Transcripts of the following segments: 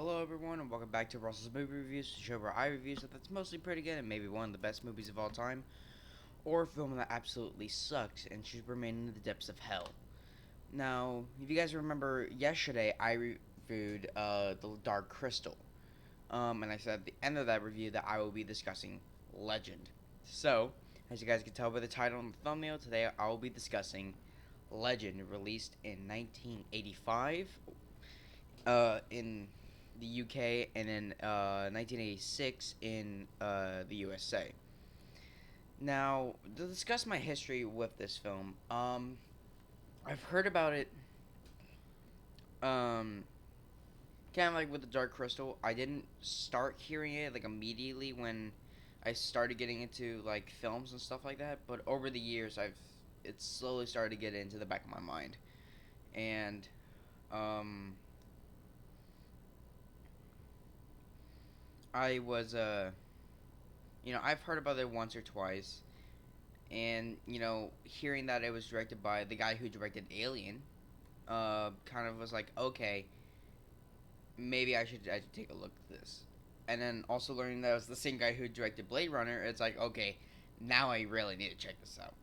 Hello everyone and welcome back to Russell's Movie Reviews, the show where I review stuff that's mostly pretty good and maybe one of the best movies of all time, or a film that absolutely sucks and should remain in the depths of hell. Now, if you guys remember yesterday, I reviewed The Dark Crystal, and I said at the end of that review that I will be discussing Legend. So, as you guys can tell by the title and the thumbnail, today I will be discussing Legend, released in 1985 in the UK, and in 1986 in the USA. Now, to discuss my history with this film, I've heard about it, um, kind of like with the Dark Crystal. I didn't start hearing it like immediately when I started getting into like films and stuff like that, but over the years, it slowly started to get into the back of my mind, and um, I was I've heard about it once or twice, and hearing that it was directed by the guy who directed Alien, kind of was like, okay, maybe I should take a look at this. And then also learning that it was the same guy who directed Blade Runner, it's like, okay, now I really need to check this out.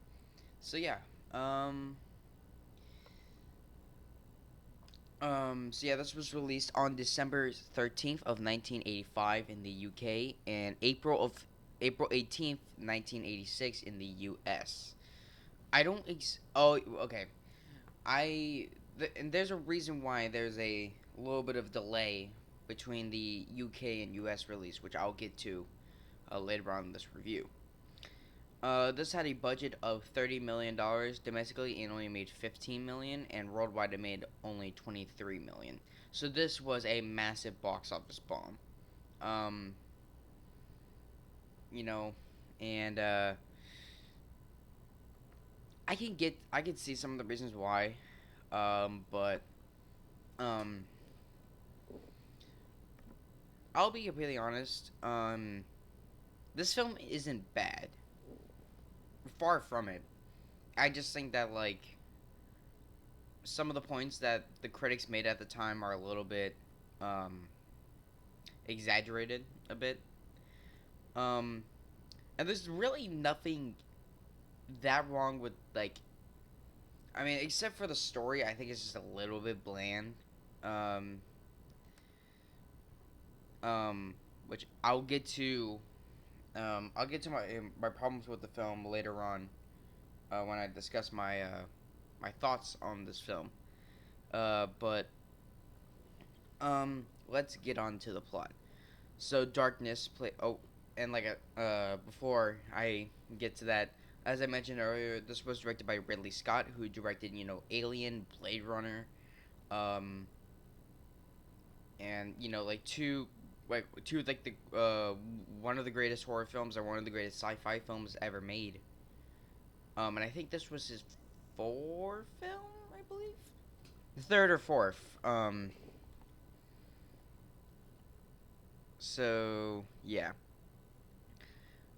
So yeah, um, this was released on December 13th of 1985 in the UK and April 18th, 1986 in the US. I don't. Oh, okay. And there's a reason why there's a little bit of delay between the UK and US release, which I'll get to later on in this review. This had a budget of $30 million domestically and only made 15 million, and worldwide it made only 23 million. So this was a massive box office bomb. Um, you know, and I can see some of the reasons why. But um, I'll be completely honest. This film isn't bad. Far from it. I just think that like some of the points that the critics made at the time are a little bit um exaggerated a bit. Um, and there's really nothing that wrong with like. I mean, except for the story, I think it's just a little bit bland. Um, um, which I'll get to. I'll get to my problems with the film later on when I discuss my thoughts on this film. But let's get on to the plot. So darkness play. Oh, and like before I get to that, as I mentioned earlier, this was directed by Ridley Scott, who directed Alien, Blade Runner, um, and like two like the one of the greatest horror films or one of the greatest sci-fi films ever made. And I think this was his fourth film, I believe, the third or fourth. So yeah.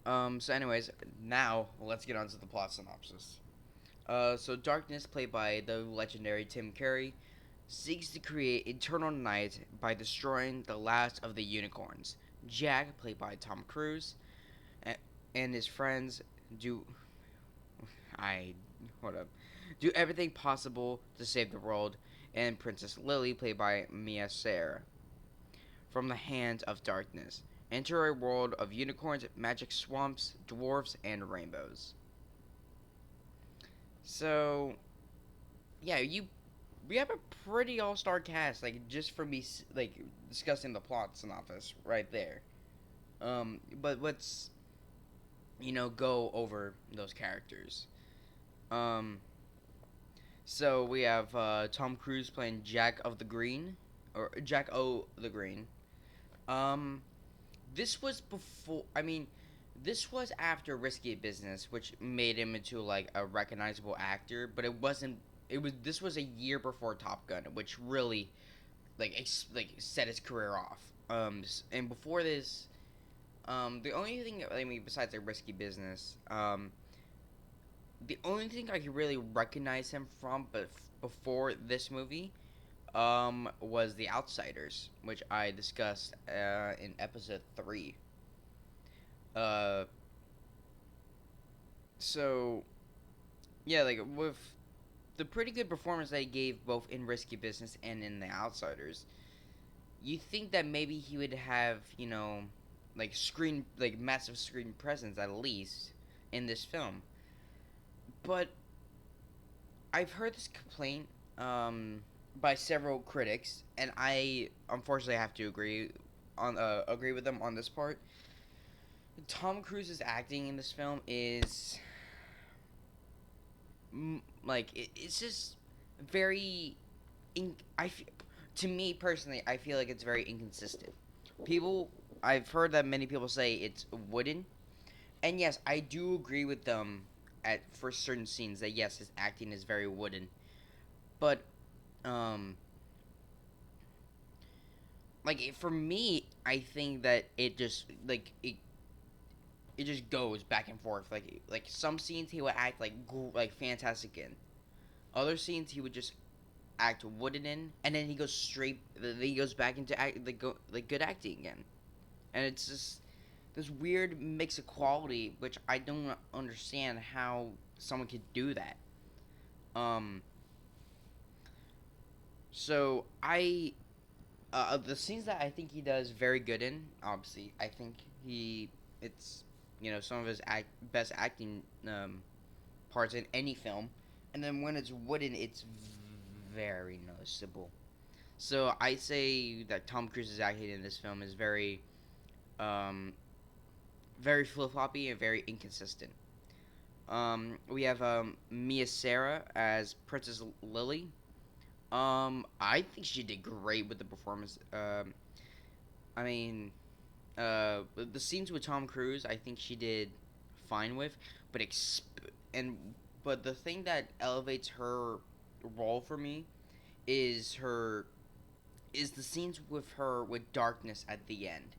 So anyways, now let's get on to the plot synopsis. So Darkness, played by the legendary Tim Curry, seeks to create eternal night by destroying the last of the unicorns. Jack, played by Tom Cruise, and his friends do I hold up do everything possible to save the world, and Princess Lily, played by Mia Sara, from the hands of darkness. Enter a world of unicorns, magic swamps, dwarves, and rainbows. So, yeah, we have a pretty all-star cast, like just for me, like discussing the plot synopsis right there. But let's go over those characters. Um, so we have Tom Cruise playing Jack of the Green, or Jack O the Green. Um, this was before. I mean, this was after Risky Business, which made him into like a recognizable actor. But it wasn't. It was. This was a year before Top Gun, which really like set his career off. And before this, the only thing I mean besides like Risky Business, the only thing I could really recognize him from, but before this movie, was The Outsiders, which I discussed in episode 3. Uh, so yeah, like with the pretty good performance that he gave both in Risky Business and in The Outsiders, you think that maybe he would have, like massive screen presence at least in this film. But I've heard this complaint by several critics, and I unfortunately have to agree with them on this part. Tom Cruise's acting in this film is it's just very in I f- to me personally, I feel like it's very inconsistent. People, I've heard that many people say it's wooden, and yes, I do agree with them at for certain scenes that yes, his acting is very wooden, but um, for me, I think that it just goes back and forth. Like some scenes he would act like fantastic in, other scenes he would just act wooden in, and then he goes straight. Then he goes back into like good acting again, and it's just this weird mix of quality, which I don't understand how someone could do that. Um, so I the scenes that I think he does very good in, obviously, I think it's some of his best acting parts in any film, and then when it's wooden, it's very noticeable. So I say that Tom Cruise's acting in this film is um, very flip floppy and very inconsistent. We have Mia Sara as Princess Lily. I think she did great with the performance. I mean, the scenes with Tom Cruise, I think she did fine with, but and but the thing that elevates her role for me is her is the scenes with her with darkness at the end,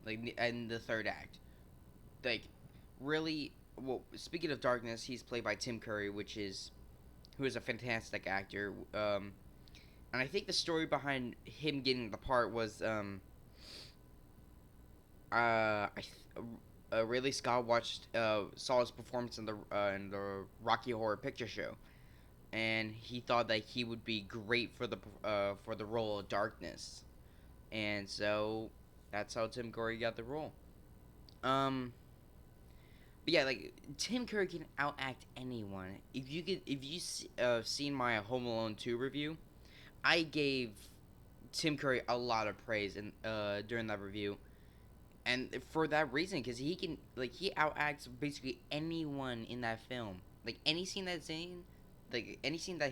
like in the third act. Like, really, well, speaking of darkness, he's played by Tim Curry, who is a fantastic actor. And I think the story behind him getting the part was Ridley Scott saw his performance in the Rocky Horror Picture Show, and he thought that he would be great for the role of Darkness, and so that's how Tim Curry got the role. Um, but yeah, like Tim Curry can outact anyone. If you seen my Home Alone 2 review, I gave Tim Curry a lot of praise during that review, and for that reason, because he outacts basically anyone in that film. Like any scene that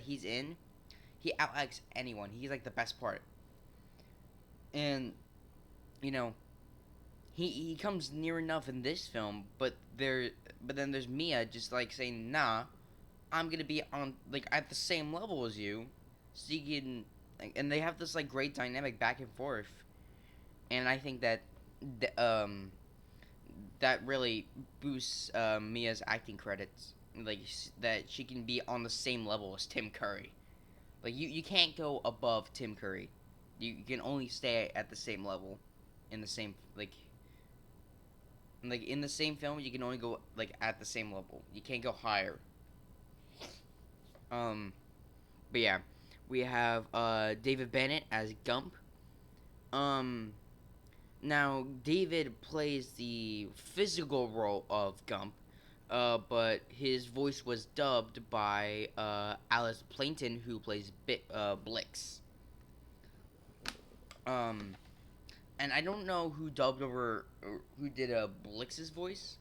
he's in, he outacts anyone. He's like the best part, and you know he comes near enough in this film, but then there's Mia just like saying, "Nah, I'm gonna be on like at the same level as you," so you can and they have this like great dynamic back and forth, and I think that th- um that really boosts Mia's acting credits. Like that she can be on the same level as Tim Curry. Like you can't go above Tim Curry. You can only stay at the same level, in the same in the same film. You can only go like at the same level. You can't go higher. Um, but yeah, we have David Bennett as Gump. Um, Now, David plays the physical role of Gump, but his voice was dubbed by Alice Plainton, who plays Blix. Um, and I don't know who dubbed over, or who did Blix's voice,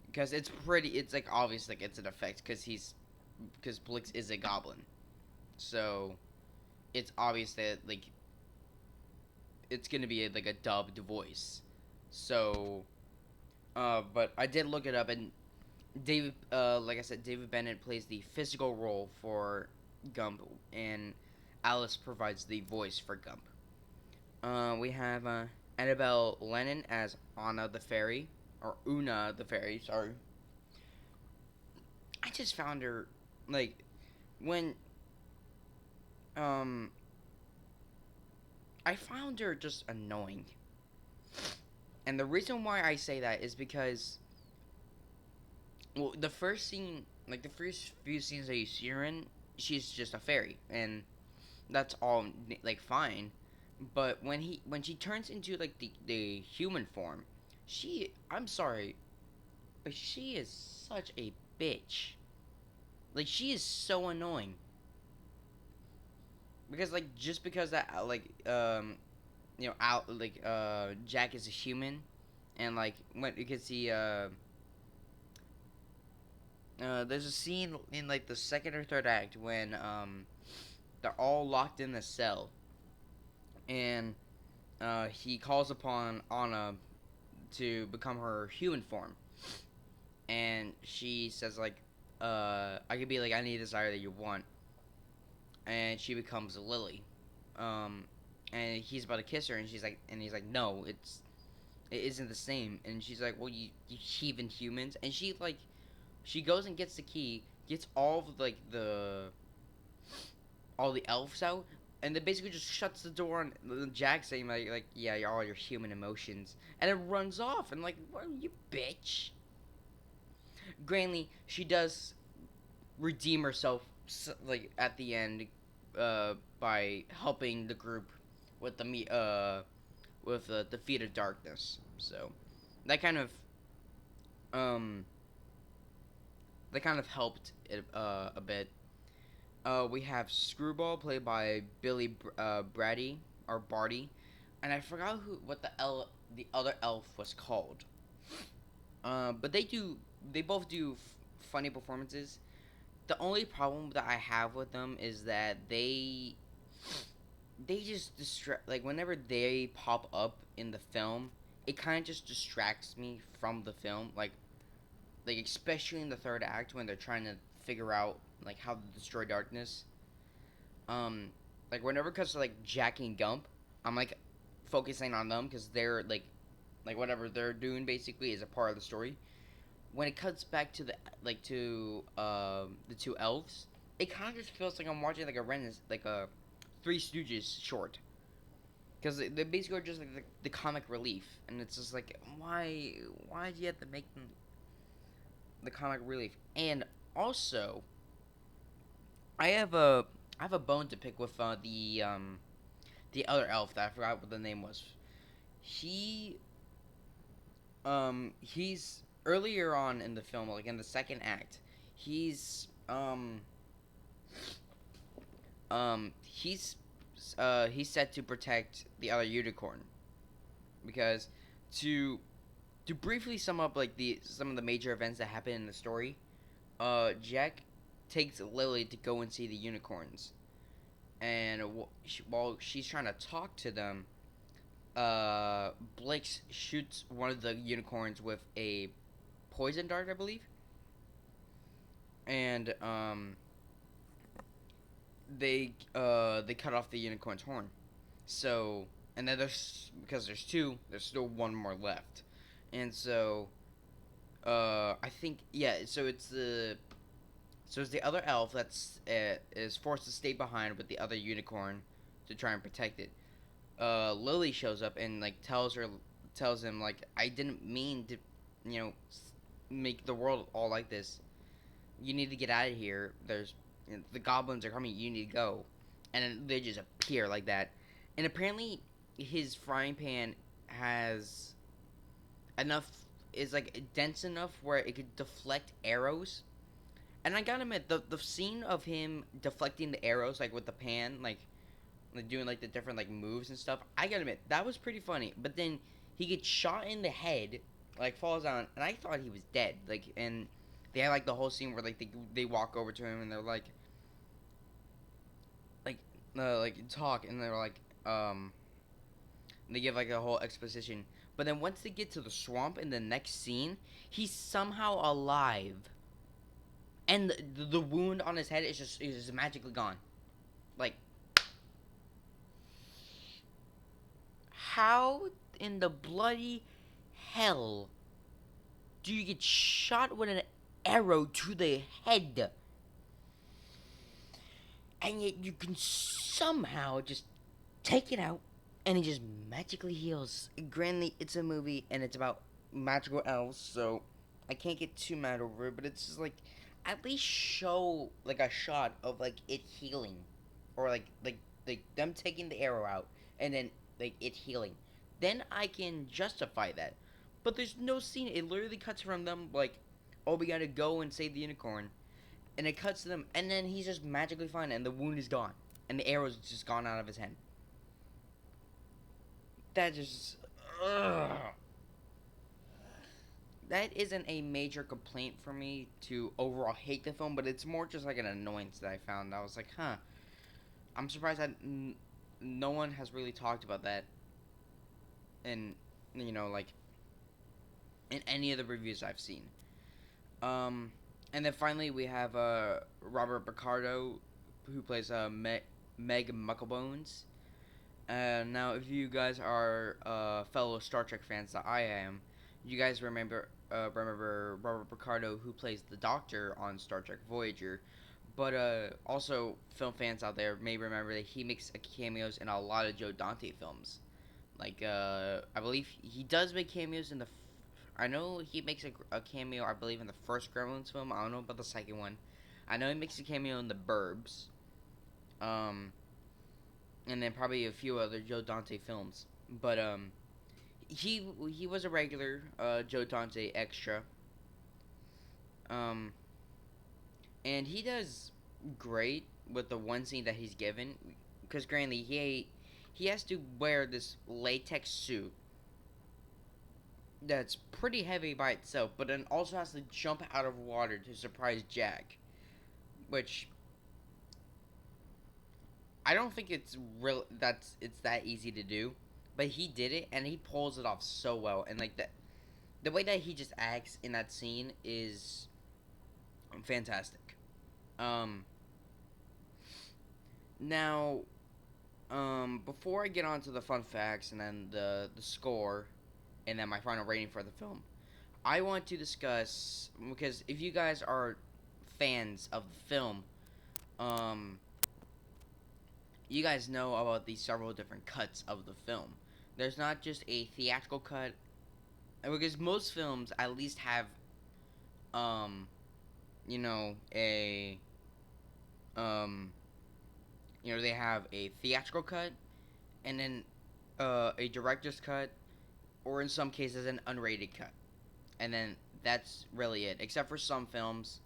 because it's like obvious, like it's an effect, because Blix is a goblin, so it's obvious that like it's gonna be like a dubbed voice. So, but I did look it up, and like I said, David Bennett plays the physical role for Gump, and Alice provides the voice for Gump. We have Annabelle Lennon as Anna the Fairy, or Una the Fairy. Sorry, I just found her like when I found her just annoying. And the reason why I say that is because, well, the first scene, like the first few scenes that you see her in, she's just a fairy, and that's all like fine. But when she turns into like the human form, I'm sorry, but she is such a bitch. Like she is so annoying. Because like just because that out like Jack is a human, and like when you can see there's a scene in like the second or third act when they're all locked in the cell, and he calls upon Anna to become her human form, and she says like, I could be like any desire that you want, and she becomes Lily, um, and he's about to kiss her, and he's like, no, it isn't the same, and she's like, well, you heathen humans, and she goes and gets the key, gets all the elves out, and then basically just shuts the door on Jack, saying like yeah, all your human emotions, and it runs off, and like, what you bitch. Granny, she does redeem herself like at the end, by helping the group with the defeat of darkness. So that kind of um helped it a bit. We have Screwball played by Billy Brady or Barty, and I forgot what the other elf was called. But they both do funny performances. The only problem that I have with them is that they just distract, like whenever they pop up in the film, it kind of just distracts me from the film, like especially in the third act when they're trying to figure out like how to destroy darkness. um like whenever it comes to like Jack and Gump, I'm like focusing on them because they're like whatever they're doing basically is a part of the story. When it cuts back to the two elves, it kind of just feels like I'm watching like a Three Stooges short, because they basically are just like the comic relief, and it's just like, why do you have to make them the comic relief? And also, I have a bone to pick with the other elf that I forgot what the name was. He he's earlier on in the film, like in the second act, he's he's set to protect the other unicorn, because to briefly sum up like the some of the major events that happen in the story, Jack takes Lily to go and see the unicorns, and while she's trying to talk to them, Blix shoots one of the unicorns with a poison dart, I believe, and they cut off the unicorn's horn. So, and then because there's two, there's still one more left, and so I think, yeah. So it's the other elf that's is forced to stay behind with the other unicorn to try and protect it. Lily shows up and like tells him like, I didn't mean to, you know, make the world all like this. You need to get out of here. The goblins are coming. You need to go, and then they just appear like that. And apparently, his frying pan has enough is like dense enough where it could deflect arrows. And I gotta admit, the scene of him deflecting the arrows like with the pan, like doing like the different like moves and stuff, I gotta admit that was pretty funny. But then he gets shot in the head, like falls down, and I thought he was dead. Like, and they had like the whole scene where like they walk over to him and they're like like talk, and they're like they give like a whole exposition. But then once they get to the swamp in the next scene, he's somehow alive, and the wound on his head is just magically gone. Like, how in the bloody hell do you get shot with an arrow to the head, and yet you can somehow just take it out and he just magically heals. Granted, it's a movie and it's about magical elves, so I can't get too mad over it. But it's just like, at least show like a shot of like it healing, or like them taking the arrow out and then like it healing. Then I can justify that. But there's no scene. It literally cuts from them like, oh, we gotta go and save the unicorn, and it cuts to them, and then he's just magically fine, and the wound is gone, and the arrow's just gone out of his hand. That just, ugh. That isn't a major complaint for me to overall hate the film, but it's more just like an annoyance that I found. I was like, huh, I'm surprised that no one has really talked about that in, like in any of the reviews I've seen. Um, and then finally we have Robert Picardo, who plays Meg Mucklebones. Now, if you guys are fellow Star Trek fans that I am, you guys remember Robert Picardo, who plays the Doctor on Star Trek Voyager. But also, film fans out there may remember that he makes cameos in a lot of Joe Dante films. Like, I believe he does make cameos in the. I know he makes a cameo, I believe, in the first Gremlins film. I don't know about the second one. I know he makes a cameo in the Burbs. Um, and then probably a few other Joe Dante films. But he was a regular Joe Dante extra. Um, and he does great with the one scene that he's given, because granted he has to wear this latex suit that's pretty heavy by itself, but then also has to jump out of water to surprise Jack, which I don't think it's real. It's that easy to do, but he did it and he pulls it off so well. And like that, the way that he just acts in that scene is fantastic. Um, now, before I get on to the fun facts and then the score, and then my final rating for the film, I want to discuss, because if you guys are fans of the film, um, you guys know about the several different cuts of the film. There's not just a theatrical cut, because most films at least have, um, you know, a, um, they have a theatrical cut, and then, a director's cut, or in some cases an unrated cut, and then that's really it. Except for some films,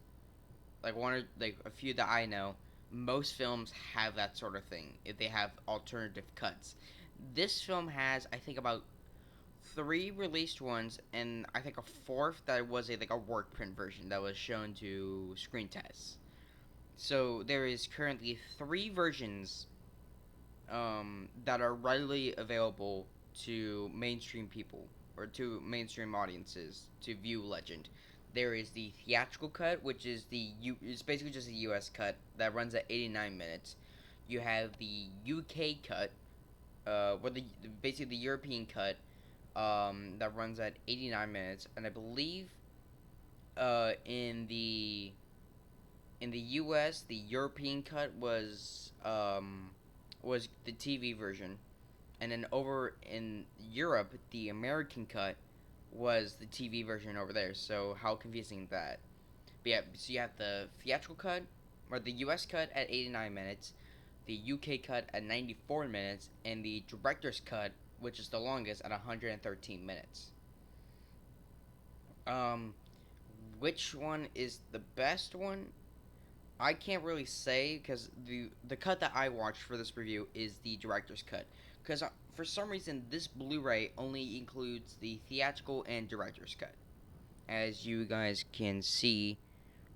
like one or like a few that I know, most films have that sort of thing. If they have alternative cuts, this film has, I think, about three released ones, and I think a fourth that was a work print version that was shown to screen tests. So there is currently three versions that are readily available to mainstream people, or to mainstream audiences to view Legend. There is the theatrical cut, which is it's basically just a U.S. cut that runs at 89 minutes. You have the UK cut, or basically the European cut, that runs at 89 minutes, and I believe uh, in the in the U.S. the European cut was the TV version, and then over in Europe the American cut was the TV version over there. So how confusing that. But yeah, so you have the theatrical cut, or the US cut at 89 minutes, the UK cut at 94 minutes, and the director's cut, which is the longest, at 113 minutes. Um, which one is the best one? I can't really say, because the cut that I watched for this review is the director's cut. Because for some reason, this Blu-ray only includes the theatrical and director's cut. As you guys can see,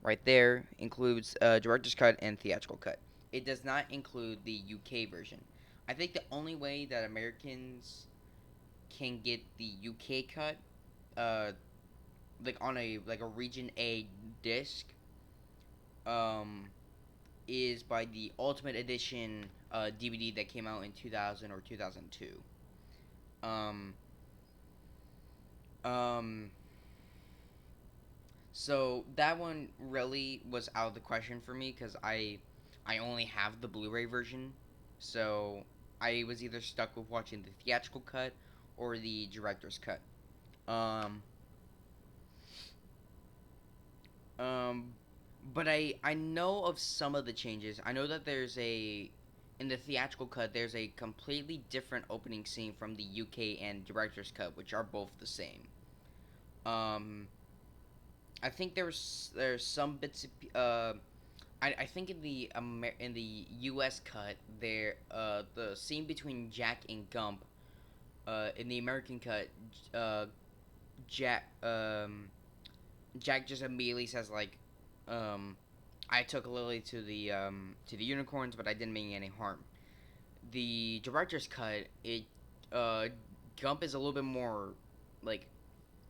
right there includes director's cut and theatrical cut. It does not include the UK version. I think the only way that Americans can get the UK cut, uh, like on a region A disc, um, is by the Ultimate Edition DVD that came out in 2000 or 2002. Um, um, so that one really was out of the question for me, because I only have the Blu-ray version, so I was either stuck with watching the theatrical cut or the director's cut. Um, um, but I know of some of the changes. I know that there's a in the theatrical cut there's a completely different opening scene from the UK and director's cut, which are both the same. Um, I think there's some bits. I think in the in the U.S. cut there the scene between Jack and Gump in the American cut uh Jack Jack just immediately says like um I took Lily to the unicorns, but I didn't mean any harm. The director's cut, it uh Gump is a little bit more like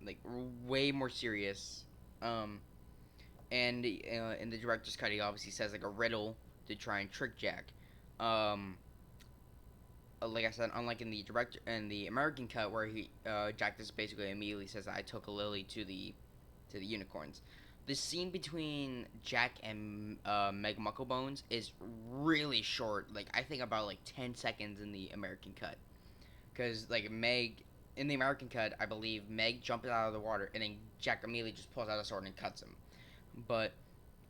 like way more serious. Um and in the director's cut, he obviously says like a riddle to try and trick Jack. Um like I said, unlike in the American cut where he Jack just basically immediately says I took a Lily to the unicorns. The scene between Jack and Meg Mucklebones is really short. Like I think about like 10 seconds in the American cut, because like Meg in the American cut, I believe Meg jumps out of the water and then Jack immediately just pulls out a sword and cuts him. But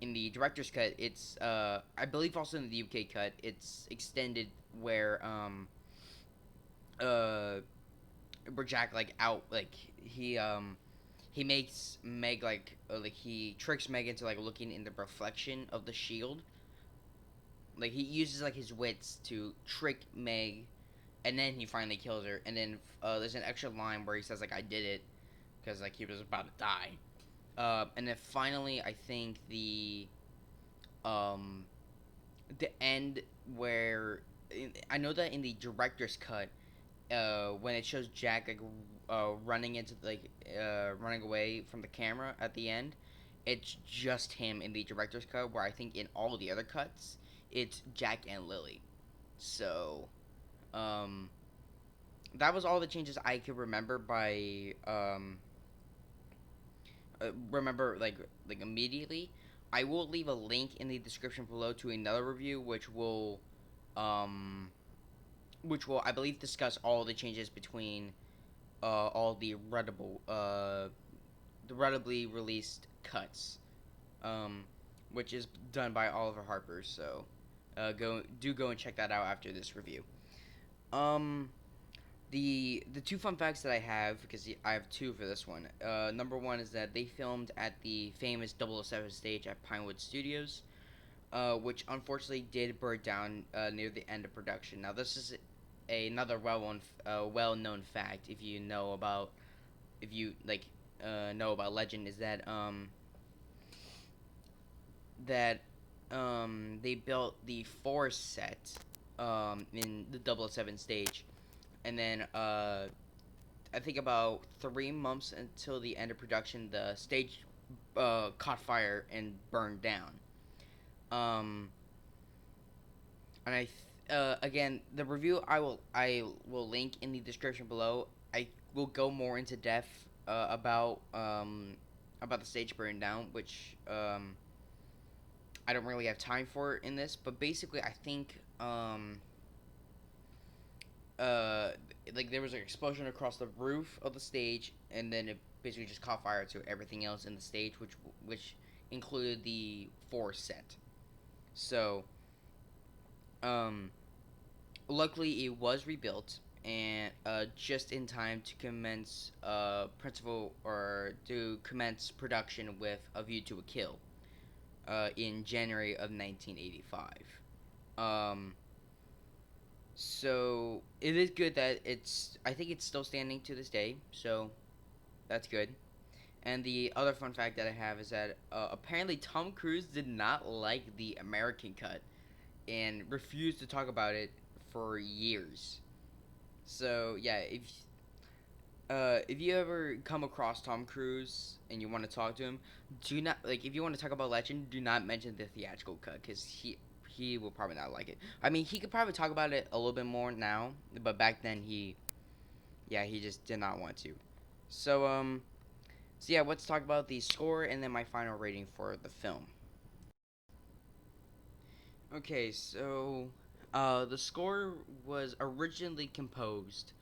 in the director's cut, it's I believe also in the UK cut, it's extended uh where Jack like out like he makes Meg like he tricks Meg into like looking in the reflection of the shield. Like he uses like his wits to trick Meg, and then he finally kills her. And then there's an extra line where he says like I did it because like he was about to die. And then finally, I think um the end where I know that in the director's cut, when it shows Jack like running into running away from the camera at the end, it's just him in the director's cut. Where I think in all the other cuts, it's Jack and Lily. So, um, that was all the changes I could remember by remember like immediately. I will leave a link in the description below to another review, um, which will I believe discuss all the changes between all the readily released cuts, um, which is done by Oliver Harper. So, go and check that out after this review. Um, the two fun facts that I have, because I have two for this one. Number one is that they filmed at the famous 007 stage at Pinewood Studios, which unfortunately did burn down near the end of production. Now this is another well known fact if you like know about Legend, is that they built the Forest set in the 007 stage, and then I think about 3 months until the end of production, the stage caught fire and burned down. Um, and again, the review I will link in the description below. I will go more into depth about the stage burning down, which I don't really have time for in this. But basically, I think uh like there was an explosion across the roof of the stage, and then it basically just caught fire to everything else in the stage, which included the forest set. So um luckily it was rebuilt, and just in time to commence principal or to commence production with A View to a Kill in January of 1985. um So it is good that I think it's still standing to this day. So that's good. And the other fun fact that I have is that apparently Tom Cruise did not like the American cut and refused to talk about it for years. So yeah, if you ever come across Tom Cruise and you want to talk to him, do not like if you want to talk about Legend, do not mention the theatrical cut, because he will probably not like it. I mean, he could probably talk about it a little bit more now, but back then he just did not want to. So yeah, let's talk about the score and then my final rating for the film. Okay, so The score was originally composed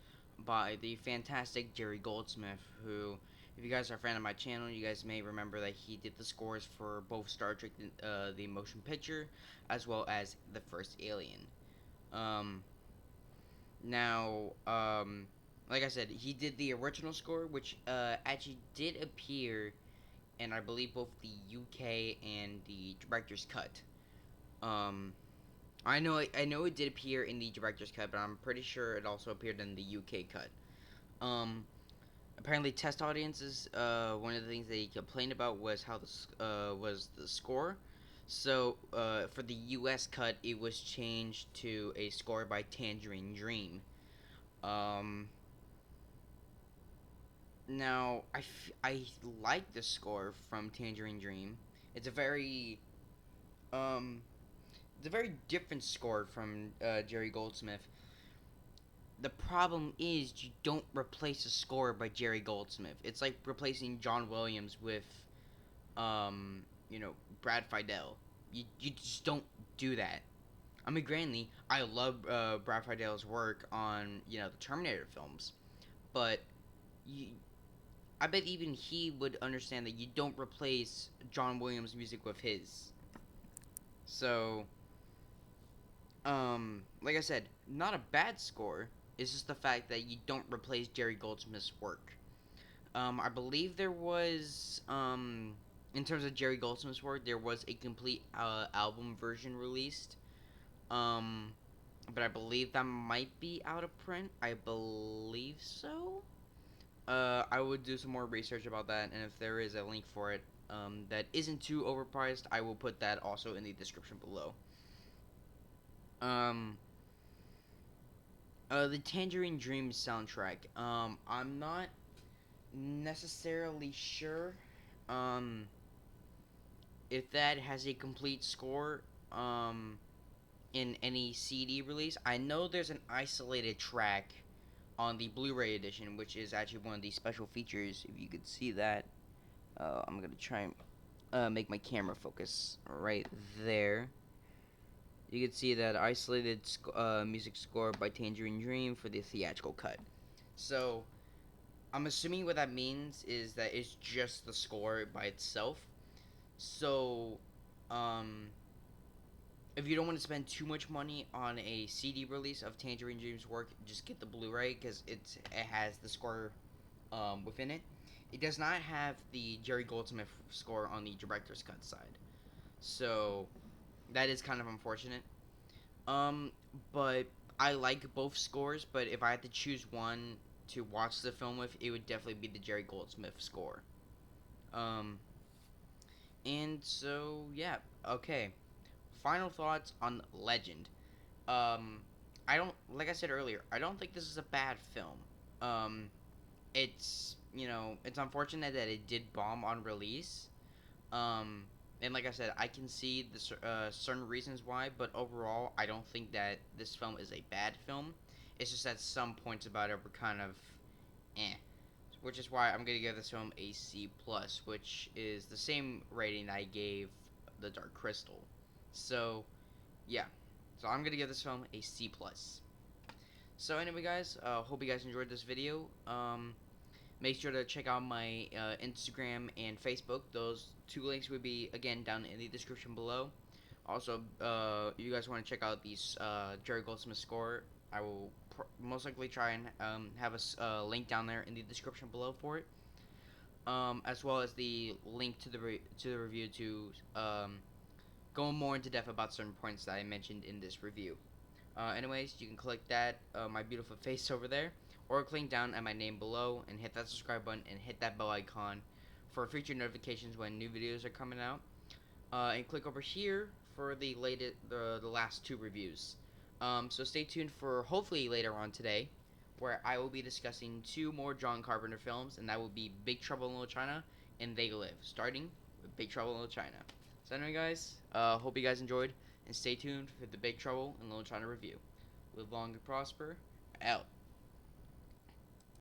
by the fantastic Jerry Goldsmith, who, if you guys are a fan of my channel, you guys may remember that he did the scores for both Star Trek, the motion picture, as well as the first Alien. Um, now, like I said, he did the original score, which actually did appear in, I believe, both the UK and the director's cut. Um, I know it did appear in the director's cut, but I'm pretty sure it also appeared in the UK cut. Um, Apparently, test audiences. One of the things they complained about was how was the score. So for the US cut, it was changed to a score by Tangerine Dream. Um, Now I like the score from Tangerine Dream. It's a very um it's a very different score from Jerry Goldsmith. The problem is you don't replace a score by Jerry Goldsmith. It's like replacing John Williams with you know, Brad Fidel. You just don't do that. I mean, granted, I love Brad Fidel's work on, you know, the Terminator films, but you, I bet even he would understand that you don't replace John Williams' music with his. So, like I said, not a bad score. It's just the fact that you don't replace Jerry Goldsmith's work. I believe there was, in terms of Jerry Goldsmith's work, there was a complete album version released. Um, but I believe that might be out of print. I believe so. I would do some more research about that, and if there is a link for it, that isn't too overpriced, I will put that also in the description below. Um, the Tangerine Dream soundtrack. I'm not necessarily sure, um, if that has a complete score, in any CD release. I know there's an isolated track on the Blu-ray edition, which is actually one of the special features. If you could see that, I'm gonna try and make my camera focus right there. You can see that isolated music score by Tangerine Dream for the theatrical cut. So I'm assuming what that means is that it's just the score by itself. So, um, if you don't want to spend too much money on a CD release of Tangerine Dream's work, just get the Blu-ray because it has the score within it. It does not have the Jerry Goldsmith score on the director's cut side, so that is kind of unfortunate. Um, but I like both scores. But if I had to choose one to watch the film with, it would definitely be the Jerry Goldsmith score. Um, and so yeah, okay. Final thoughts on Legend. Um, I don't, like I said earlier, I don't think this is a bad film. Um, it's, you know, it's unfortunate that it did bomb on release. Um, and like I said, I can see the certain reasons why, but overall, I don't think that this film is a bad film. It's just that some points about it were kind of eh. Which is why I'm gonna give this film a C plus, which is the same rating I gave The Dark Crystal. So yeah, so I'm gonna give this film a C plus. So anyway, guys, hope you guys enjoyed this video. Make sure to check out my Instagram and Facebook. Those two links would be again down in the description below. Also, you guys want to check out these Jerry Goldsmith score? I will most likely try and have a link down there in the description below for it, as well as the link to the review to go more into depth about certain points that I mentioned in this review. Anyways, you can click that, my beautiful face over there, or click down at my name below and hit that subscribe button and hit that bell icon for future notifications when new videos are coming out. And click over here for the last two reviews. So stay tuned for hopefully later on today, where I will be discussing two more John Carpenter films, and that will be Big Trouble in Little China and They Live, starting with Big Trouble in Little China. So anyway, guys, hope you guys enjoyed, and stay tuned for the Big Trouble in Little China review. Live long and prosper. Out.